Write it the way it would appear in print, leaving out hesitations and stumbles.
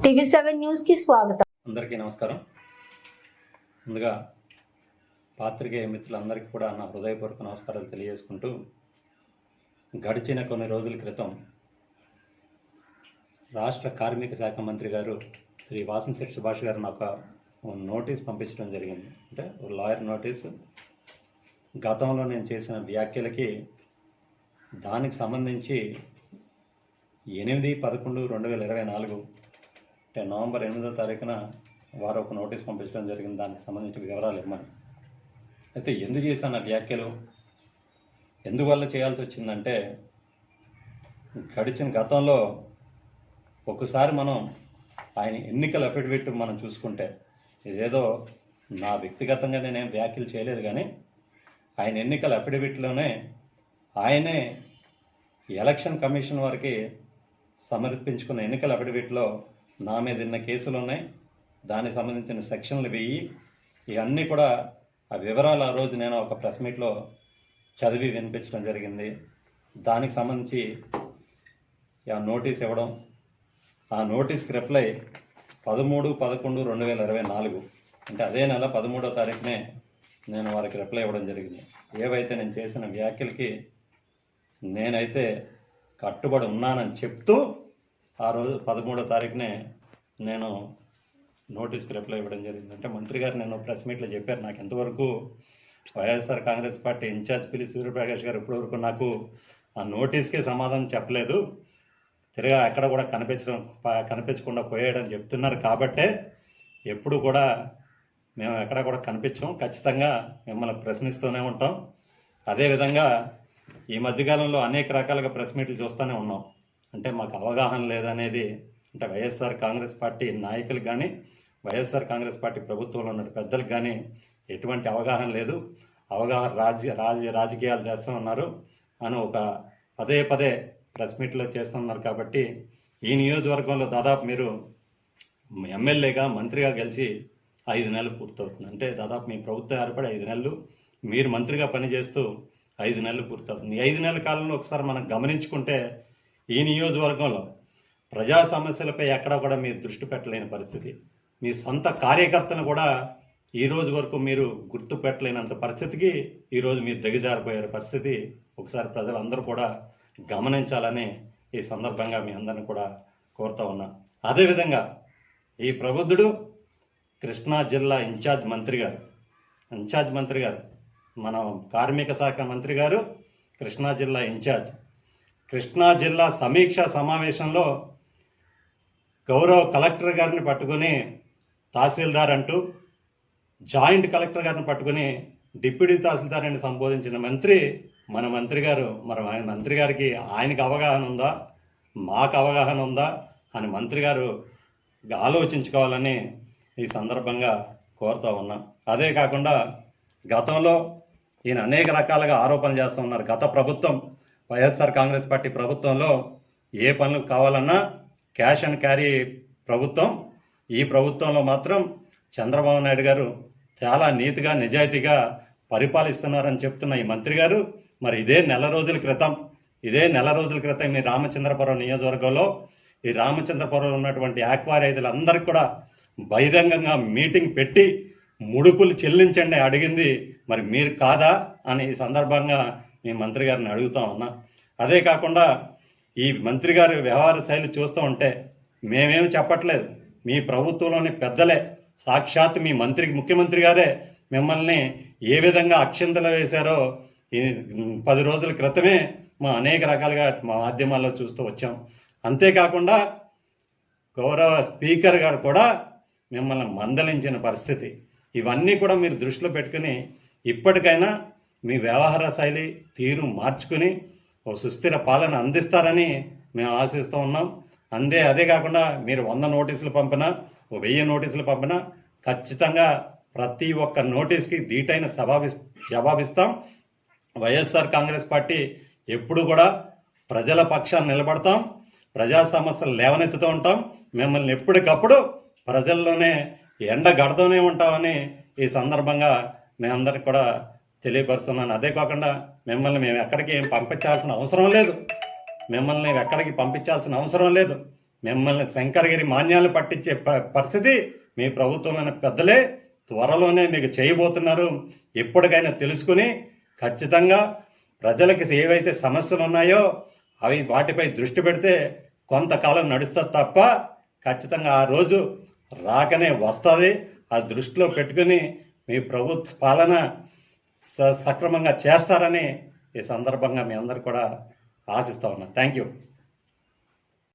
టీవీ7 news కి స్వాగతం. అందరికీ నమస్కారం. ముందుగా పాత్రికేయ మిత్రులందరికీ కూడా నా హృదయపూర్వక నమస్కారాలు తెలియజేసుకుంటూ, గడిచిన కొన్ని రోజుల క్రితం రాష్ట్ర కార్మిక శాఖ మంత్రి గారు శ్రీ వాసంశెట్టి సుభాష్ గారు నాకు నోటీస్ పంపించడం జరిగింది. అంటే లాయర్ నోటీసు. గతంలో నేను చేసిన వ్యాఖ్యలకి దానికి సంబంధించి 8/11/2024 అంటే నవంబర్ 8వ తారీఖున వారు ఒక నోటీస్ పంపించడం జరిగింది. దానికి సంబంధించిన వివరాలు ఇవ్వమని. అయితే ఎందుకు చేశాను ఆ వ్యాఖ్యలు, ఎందువల్ల చేయాల్సి వచ్చిందంటే, గడిచిన గతంలో ఒకసారి మనం ఆయన ఎన్నికల అఫిడవిట్ మనం చూసుకుంటే, ఇదేదో నా వ్యక్తిగతంగా నేనేం వ్యాఖ్యలు చేయలేదు, కానీ ఆయన ఎన్నికల అఫిడవిట్లోనే ఆయనే ఎలక్షన్ కమిషన్ వారికి సమర్పించుకున్న ఎన్నికల అఫిడవిట్లో నా మీద ఉన్న కేసులు ఉన్నాయి, దానికి సంబంధించిన సెక్షన్లు వెయ్యి, ఇవన్నీ కూడా ఆ వివరాలు ఆ రోజు నేను ఒక ప్రెస్ మీట్లో చదివి వినిపించడం జరిగింది. దానికి సంబంధించి ఆ నోటీస్ ఇవ్వడం, ఆ నోటీస్కి రిప్లై 13/11/2024 అంటే అదే నెల 13వ తారీఖునే నేను వారికి రిప్లై ఇవ్వడం జరిగింది. ఏవైతే నేను చేసిన వ్యాఖ్యలకి నేనైతే కట్టుబడి ఉన్నానని చెప్తూ ఆ రోజు 13వ తారీఖునే నేను నోటీస్కి రిప్లై ఇవ్వడం జరిగింది. అంటే మంత్రి గారు నేను ప్రెస్ మీట్లో చెప్పారు, నాకు ఎంతవరకు వైఎస్ఆర్ కాంగ్రెస్ పార్టీ ఇన్ఛార్జ్ పిల్లి సూర్యప్రకాష్ గారు ఇప్పటివరకు నాకు ఆ నోటీస్కే సమాధానం చెప్పలేదు, తిరగా ఎక్కడ కూడా కనిపించకుండా పోయాడని చెప్తున్నారు. కాబట్టే ఎప్పుడు కూడా మేము ఎక్కడ కూడా కనిపించాం, ఖచ్చితంగా మిమ్మల్ని ప్రశ్నిస్తూనే ఉంటాం. అదేవిధంగా ఈ మధ్యకాలంలో అనేక రకాలుగా ప్రెస్ మీట్లు చూస్తూనే ఉన్నాం. అంటే మాకు అవగాహన లేదనేది, అంటే వైఎస్ఆర్ కాంగ్రెస్ పార్టీ నాయకులకు కానీ వైఎస్ఆర్ కాంగ్రెస్ పార్టీ ప్రభుత్వంలో ఉన్న పెద్దలకు కానీ ఎటువంటి అవగాహన లేదు, రాజకీయాలు చేస్తూ ఉన్నారు అని ఒక పదే ప్రెస్ మీట్లో చేస్తున్నారు. కాబట్టి ఈ నియోజకవర్గంలో దాదాపు మీరు ఎమ్మెల్యేగా మంత్రిగా గెలిచి 5 నెలలు పూర్తవుతుంది. అంటే దాదాపు మీ ప్రభుత్వం ఏర్పడి 5 నెలలు, మీరు మంత్రిగా పనిచేస్తూ 5 నెలలు పూర్తవుతుంది. 5 నెలల కాలంలో ఒకసారి మనం గమనించుకుంటే ఈ నియోజకవర్గంలో ప్రజా సమస్యలపై ఎక్కడా కూడా మీరు దృష్టి పెట్టలేని పరిస్థితి, మీ సొంత కార్యకర్తను కూడా ఈ రోజు వరకు మీరు గుర్తు పెట్టలేనంత పరిస్థితికి ఈరోజు మీరు దిగజారిపోయే పరిస్థితి ఒకసారి ప్రజలందరూ కూడా గమనించాలని ఈ సందర్భంగా మీ అందరిని కూడా కోరుతా ఉన్నా. అదేవిధంగా ఈ ప్రబుద్ధుడు కృష్ణా జిల్లా ఇన్ఛార్జ్ మంత్రి గారు మన కార్మిక శాఖ మంత్రి గారు కృష్ణా జిల్లా ఇన్ఛార్జ్, కృష్ణా జిల్లా సమీక్ష సమావేశంలో గౌరవ కలెక్టర్ గారిని పట్టుకుని తహసీల్దార్ అంటూ, జాయింట్ కలెక్టర్ గారిని పట్టుకుని డిప్యూటీ తహసీల్దార్ అని సంబోధించిన మంత్రి మన మంత్రి గారు. మరి ఆయన మంత్రి గారికి ఆయనకు అవగాహన ఉందా, మాకు అవగాహన ఉందా అని మంత్రి గారు ఆలోచించుకోవాలని ఈ సందర్భంగా కోరుతూ ఉన్నాం. అదే కాకుండా గతంలో ఈయన అనేక రకాలుగా ఆరోపణలు చేస్తూ ఉన్నారు. గత ప్రభుత్వం వైఎస్ఆర్ కాంగ్రెస్ పార్టీ ప్రభుత్వంలో ఏ పనులు కావాలన్నా క్యాష్ అండ్ క్యారీ ప్రభుత్వం, ఈ ప్రభుత్వంలో మాత్రం చంద్రబాబు నాయుడు గారు చాలా నీతిగా నిజాయితీగా పరిపాలిస్తున్నారని చెప్తున్న ఈ మంత్రి గారు మరి ఇదే నెల రోజుల క్రితం మీ రామచంద్రపురం నియోజకవర్గంలో, ఈ రామచంద్రపురంలో ఉన్నటువంటి ఆక్వా రైతులందరికీ కూడా బహిరంగంగా మీటింగ్ పెట్టి ముడుపులు చెల్లించండి అడిగింది మరి మీరు కాదా అని ఈ సందర్భంగా మీ మంత్రి గారిని అడుగుతా ఉన్నా. అదే కాకుండా ఈ మంత్రి గారి వ్యవహార శైలి చూస్తూ ఉంటే మేమేమి చెప్పట్లేదు, మీ ప్రభుత్వంలోని పెద్దలే, సాక్షాత్ మీ ముఖ్యమంత్రి గారే మిమ్మల్ని ఏ విధంగా అక్షింతలు వేశారో ఈ 10 రోజుల క్రితమే అనేక రకాలుగా మా మాధ్యమాల్లో చూస్తూ వచ్చాం. అంతేకాకుండా గౌరవ స్పీకర్ గారు కూడా మిమ్మల్ని మందలించిన పరిస్థితి. ఇవన్నీ కూడా మీరు దృష్టిలో పెట్టుకుని ఇప్పటికైనా మీ వ్యవహార శైలి తీరు మార్చుకుని ఓ సుస్థిర పాలన అందిస్తారని మేము ఆశిస్తూ ఉన్నాం. అదే కాకుండా మీరు 100 నోటీసులు పంపినా, 1000 నోటీసులు పంపినా ఖచ్చితంగా ప్రతి ఒక్క నోటీస్కి ధీటైన జవాబిస్తాం. వైఎస్ఆర్ కాంగ్రెస్ పార్టీ ఎప్పుడు కూడా ప్రజల పక్షాన్ని నిలబడతాం, ప్రజా సమస్యలు లేవనెత్తుతూ ఉంటాం, మిమ్మల్ని ఎప్పటికప్పుడు ప్రజల్లోనే ఎండగడుతూనే ఉంటామని ఈ సందర్భంగా మేమందరికి కూడా తెలియపరుస్తున్నాను. అదే కాకుండా మేము ఎక్కడికి పంపించాల్సిన అవసరం లేదు, మిమ్మల్ని శంకరగిరి మాన్యాలు పట్టించే పరిస్థితి మీ ప్రభుత్వమైన పెద్దలే త్వరలోనే మీకు చేయబోతున్నారు. ఎప్పటికైనా తెలుసుకుని ఖచ్చితంగా ప్రజలకి ఏవైతే సమస్యలు ఉన్నాయో అవి వాటిపై దృష్టి పెడితే కొంతకాలం నడుస్తుంది తప్ప ఖచ్చితంగా ఆ రోజు రాకనే వస్తుంది. ఆ దృష్టిలో పెట్టుకుని మీ ప్రభుత్వ పాలన సక్రమంగా చేస్తారని ఈ సందర్భంగా మీ అందరు కూడా ఆశిస్తా ఉన్నా. Thank you.